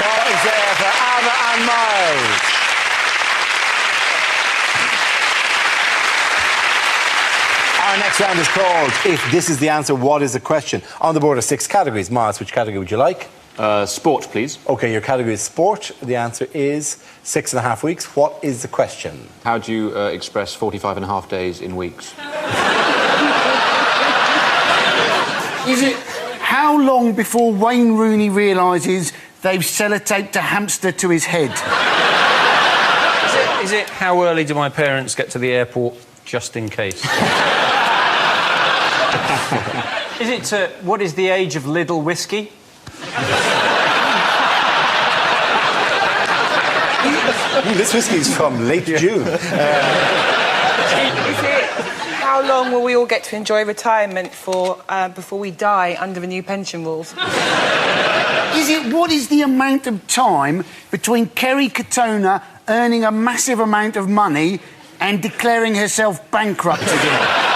Call is there for Alma and Miles. Our next round is called If This Is the Answer, What Is the Question? On the board are 6 categories. Miles, which category would you like? Sport, please. OK, your category is sport. The answer is 6.5 weeks. What is the question? How do you express 45.5 days in weeks? Is it how long before Wayne Rooney realises they've sellotaped a hamster to his head? Is it how early do my parents get to the airport just in case? Is it what is the age of Lidl whiskey? This whiskey's from late June. Is it how long will we all get to enjoy retirement for before we die under the new pension rules? Is it what is the amount of time between Kerry Katona earning a massive amount of money and declaring herself bankrupt again?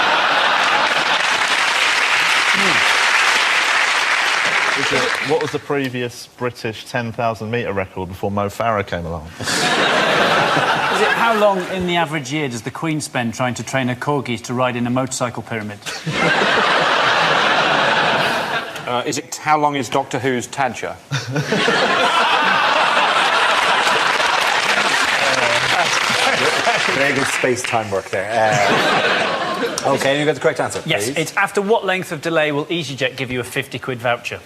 What was the previous British 10,000-metre record before Mo Farah came along? Is it how long in the average year does the Queen spend trying to train her corgis to ride in a motorcycle pyramid? Is it how long is Doctor Who's Tadger? Very good space-time work there. OK, and you got the correct answer, please. Yes, it's after what length of delay will EasyJet give you a 50-quid voucher?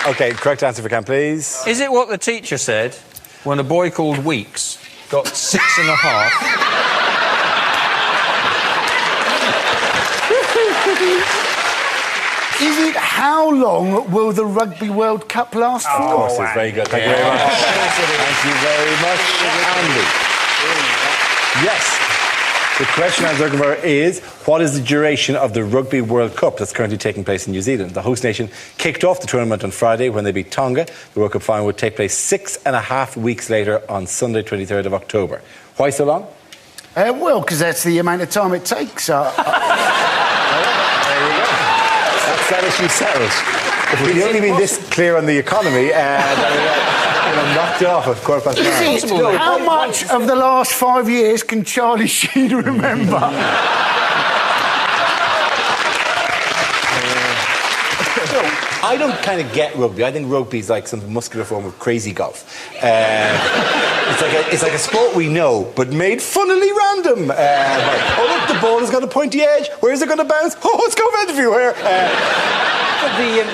OK, correct answer for Cam, please. Is it what the teacher said when a boy called Weeks got 6.5? Is it how long will the Rugby World Cup last for? Of course, it's very good. Thank you very much. Thank you very much, Andy. Yes. The question I was looking for is, what is the duration of the Rugby World Cup that's currently taking place in New Zealand? The host nation kicked off the tournament on Friday when they beat Tonga. The World Cup final would take place 6.5 weeks later on Sunday, 23rd of October. Why so long? Well, because that's the amount of time it takes. There you go. That's that issue settled. If we only been this clear on the economy, knocked off at 9:15. How much of the last 5 years can Charlie Sheen remember? I don't kind of get rugby. I think rugby's like some muscular form of crazy golf. It's like a sport we know, but made funnily random. Oh, look, the ball has got a pointy edge. Where's it going to bounce? Oh, it's going everywhere.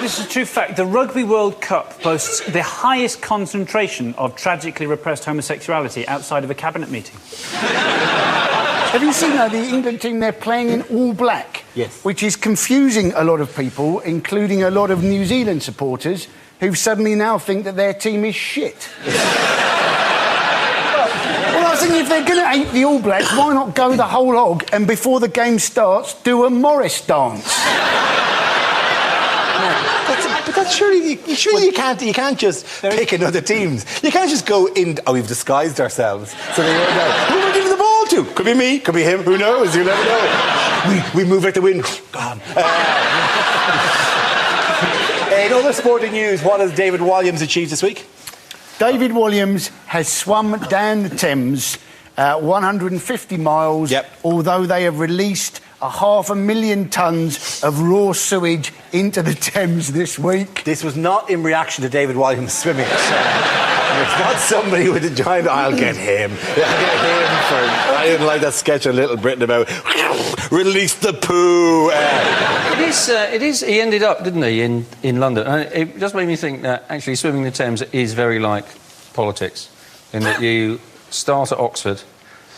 This is a true fact. The Rugby World Cup boasts the highest concentration of tragically repressed homosexuality outside of a cabinet meeting. Have you seen the England team? They're playing in all black. Yes. Which is confusing a lot of people, including a lot of New Zealand supporters who suddenly now think that their team is shit. Well, I was thinking, if they're going to hate the All Blacks, why not go the whole hog and before the game starts, do a Morris dance? But that's surely you can't just pick another teams. You can't just go in. Oh, we've disguised ourselves, so they don't know who we're giving the ball to. Could be me, could be him. Who knows? You never know. We move like the wind. Gone. In other sporting news, what has David Walliams achieved this week? David Walliams has swum down the Thames 150 miles. Yep. Although they have released 500,000 tonnes of raw sewage into the Thames this week. This was not in reaction to David Walliams swimming. It's not somebody with a giant... I'll get him. I didn't like that sketch on Little Britain about release the poo. It is. He ended up, didn't he, in London? And it just made me think that actually swimming the Thames is very like politics, in that you start at Oxford,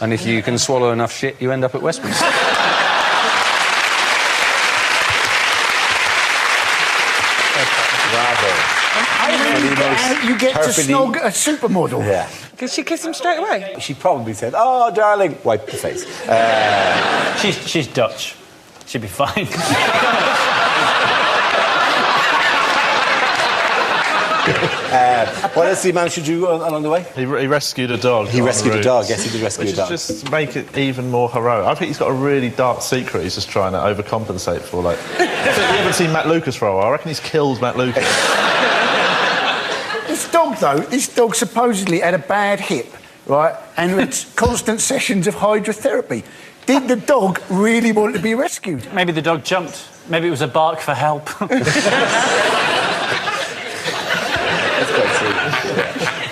and if you can swallow enough shit, you end up at Westminster. You get to snog a supermodel. Yeah. Did she kiss him straight away? She probably said, "Oh, darling," wipe the face. She's Dutch. She'd be fine. What else did he manage to do along the way? He rescued a dog. He on rescued the a dog. route, Yes, he did rescue a which dog. is just to make it even more heroic. I think he's got a really dark secret he's just trying to overcompensate for. Like, you haven't seen Matt Lucas for a while. I reckon he's killed Matt Lucas. This dog supposedly had a bad hip, right? And had constant sessions of hydrotherapy. Did the dog really want to be rescued? Maybe the dog jumped. Maybe it was a bark for help.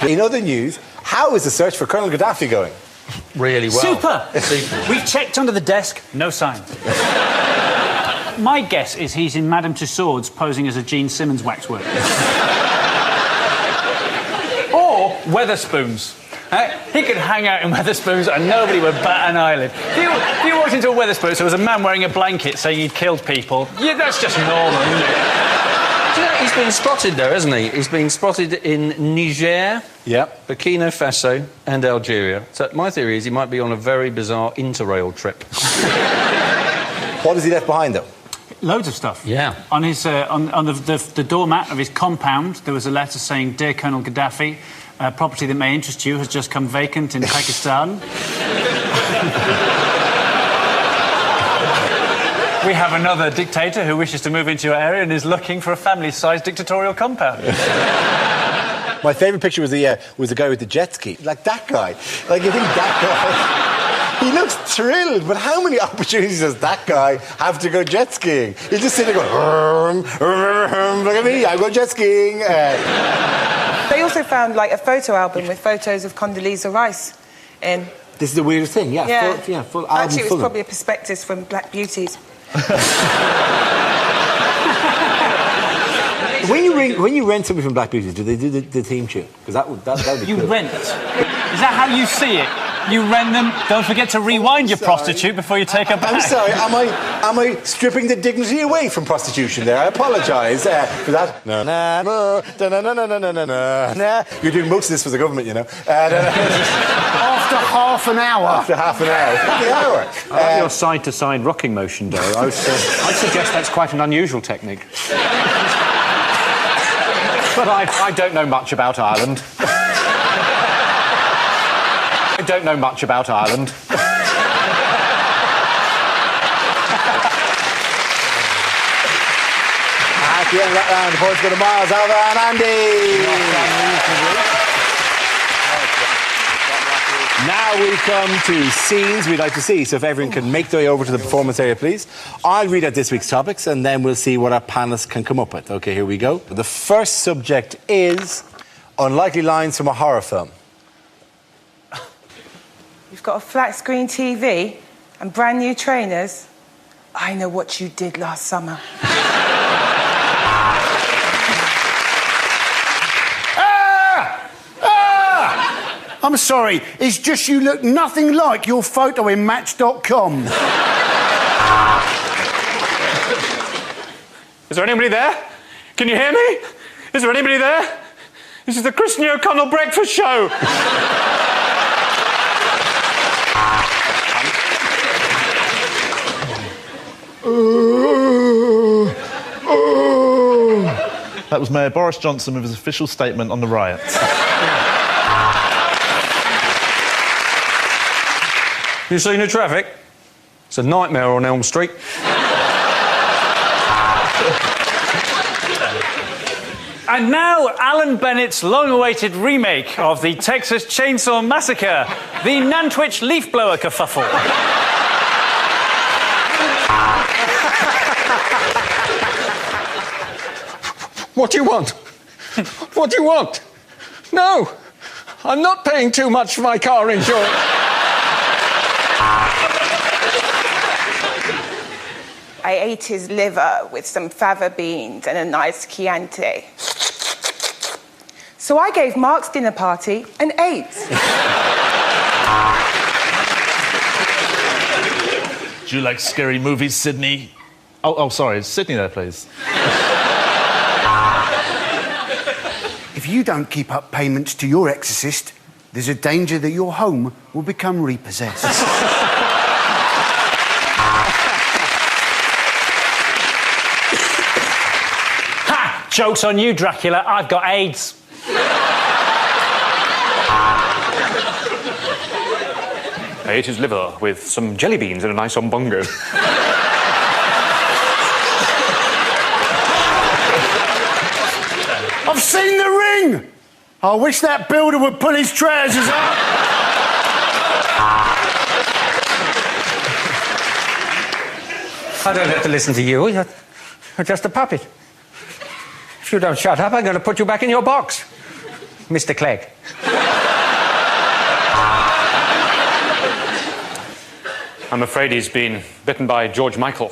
In other news, how is the search for Colonel Gaddafi going? Really well. Super! We've checked under the desk, no sign. My guess is he's in Madame Tussauds posing as a Gene Simmons waxwork. Or Weatherspoons. He could hang out in Weatherspoons and nobody would bat an eyelid. If you walked into a Weatherspoons, there was a man wearing a blanket saying he'd killed people. Yeah, that's just normal, isn't it? Do you know, he's been spotted there, hasn't he? He's been spotted in Niger, Yep. Burkina Faso and Algeria. So my theory is he might be on a very bizarre interrail trip. What has he left behind, though? Loads of stuff. Yeah. On his on the doormat of his compound, there was a letter saying, "Dear Colonel Gaddafi, a property that may interest you has just come vacant in Pakistan." We have another dictator who wishes to move into your area and is looking for a family-sized dictatorial compound. My favourite picture was the guy with the jet ski. Like that guy. Like, you think that guy... He looks thrilled, but how many opportunities does that guy have to go jet skiing? He's just sitting there going, look at me, I go jet skiing. They also found, like, a photo album with photos of Condoleezza Rice in. This is the weirdest thing, yeah. Yeah. Full album Actually, it full was of probably a prospectus from Black Beauties. When you rent something from Black Beauties, do they do the theme tune? Because that would be You cool. rent. Is that how you see it? You rent them. Don't forget to rewind your prostitute before you take her back. I'm sorry, am I stripping the dignity away from prostitution there? I apologise for that. No. You're doing most of this for the government, you know. After half an hour. After half an hour. The hour. I like your side-to-side rocking motion, Joe. I'd suggest that's quite an unusual technique. But I don't know much about Ireland. I don't know much about Ireland. At the end of that round, the points go to Miles, Alva and Andy. Now we come to scenes we'd like to see. So if everyone can make their way over to the performance area, please. I'll read out this week's topics and then we'll see what our panellists can come up with. OK, here we go. The first subject is unlikely lines from a horror film. You've got a flat screen TV and brand new trainers. I know what you did last summer. I'm sorry, it's just you look nothing like your photo in Match.com. Is there anybody there? Can you hear me? Is there anybody there? This is the Christian O'Connell Breakfast Show. That was Mayor Boris Johnson with his official statement on the riots. You seen the traffic? It's a nightmare on Elm Street. And now, Alan Bennett's long-awaited remake of the Texas Chainsaw Massacre, the Nantwich Leaf Blower kerfuffle. What do you want? What do you want? No, I'm not paying too much for my car insurance. I ate his liver with some fava beans and a nice Chianti. So I gave Mark's dinner party an 8. Do you like scary movies, Sydney? Oh, sorry, is Sydney there, please? If you don't keep up payments to your exorcist, there's a danger that your home will become repossessed. Joke's on you, Dracula. I've got AIDS. I ate his liver with some jelly beans and a nice ombongo. I've seen the ring! I wish that builder would pull his trousers up. I don't have to listen to you. You're just a puppet. If you don't shut up, I'm going to put you back in your box, Mr. Clegg. I'm afraid he's been bitten by George Michael.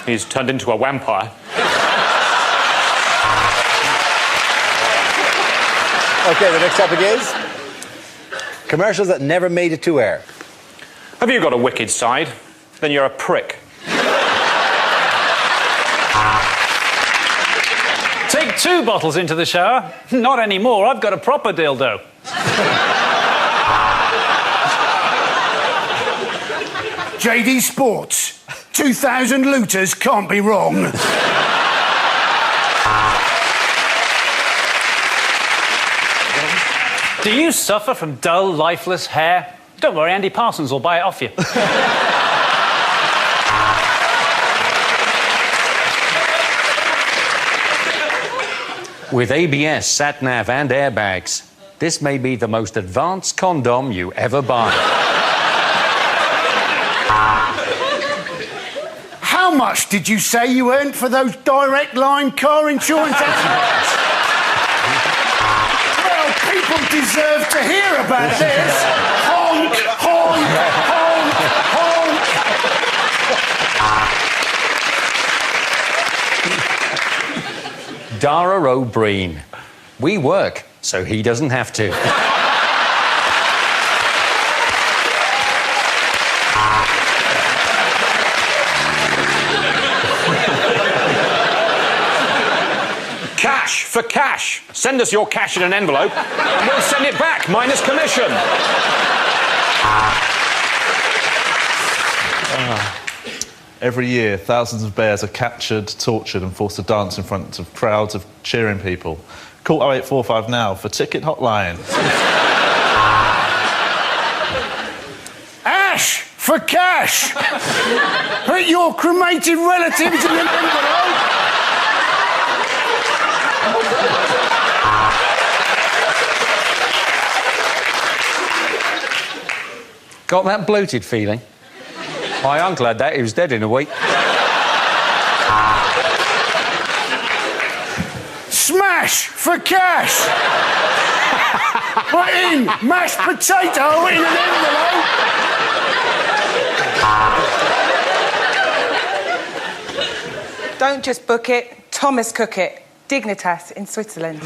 He's turned into a vampire. Okay, the next topic is commercials that never made it to air. Have you got a wicked side? Then you're a prick. Take 2 bottles into the shower. Not anymore. I've got a proper dildo. JD Sports. 2,000 looters can't be wrong. Do you suffer from dull, lifeless hair? Don't worry, Andy Parsons will buy it off you. With ABS, sat-nav and airbags, this may be the most advanced condom you ever buy. How much did you say you earned for those direct line car insurance accidents? Well, people deserve to hear about this. Honk, honk, honk, honk. Dara O'Brien. We work, so he doesn't have to. Cash for cash. Send us your cash in an envelope and we'll send it back, minus commission. Every year, thousands of bears are captured, tortured and forced to dance in front of crowds of cheering people. Call 0845 now for ticket hotline. Ash for cash. Put your cremated relatives in an envelope. Got that bloated feeling? My uncle had that. He was dead in a week. Smash for cash. Put in mashed potato in an envelope. Don't just book it, Thomas cook it. Dignitas in Switzerland.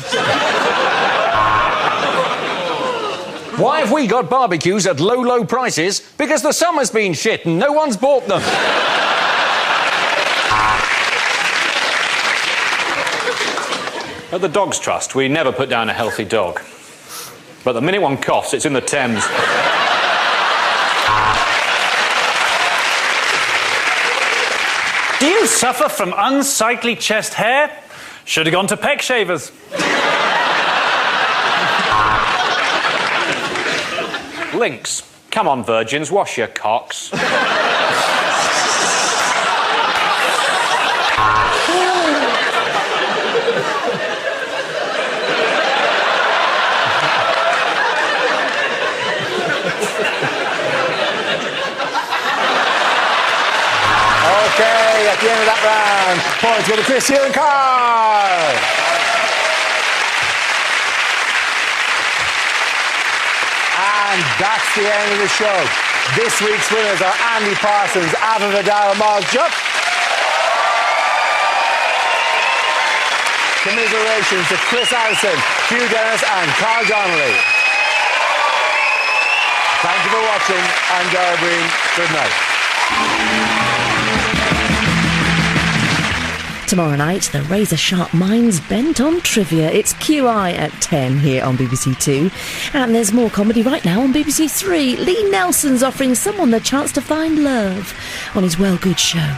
Why have we got barbecues at low, low prices? Because the summer's been shit and no one's bought them. At the Dogs Trust, we never put down a healthy dog. But the minute one coughs, it's in the Thames. Do you suffer from unsightly chest hair? Should have gone to Peck Shavers. Lynx. Come on, virgins, wash your cocks. Okay, at the end of that round, points go to Chris, Hugh and Carl. And that's the end of the show. This week's winners are Andy Parsons, Ava Vidal, Miles Jupp. Commiserations to Chris Allison, Hugh Dennis and Carl Donnelly. Thank you for watching. I'm Dara Breen. Good night. Tomorrow night, the razor-sharp minds bent on trivia. It's QI at 10 here on BBC Two. And there's more comedy right now on BBC Three. Lee Nelson's offering someone the chance to find love on his Well Good show.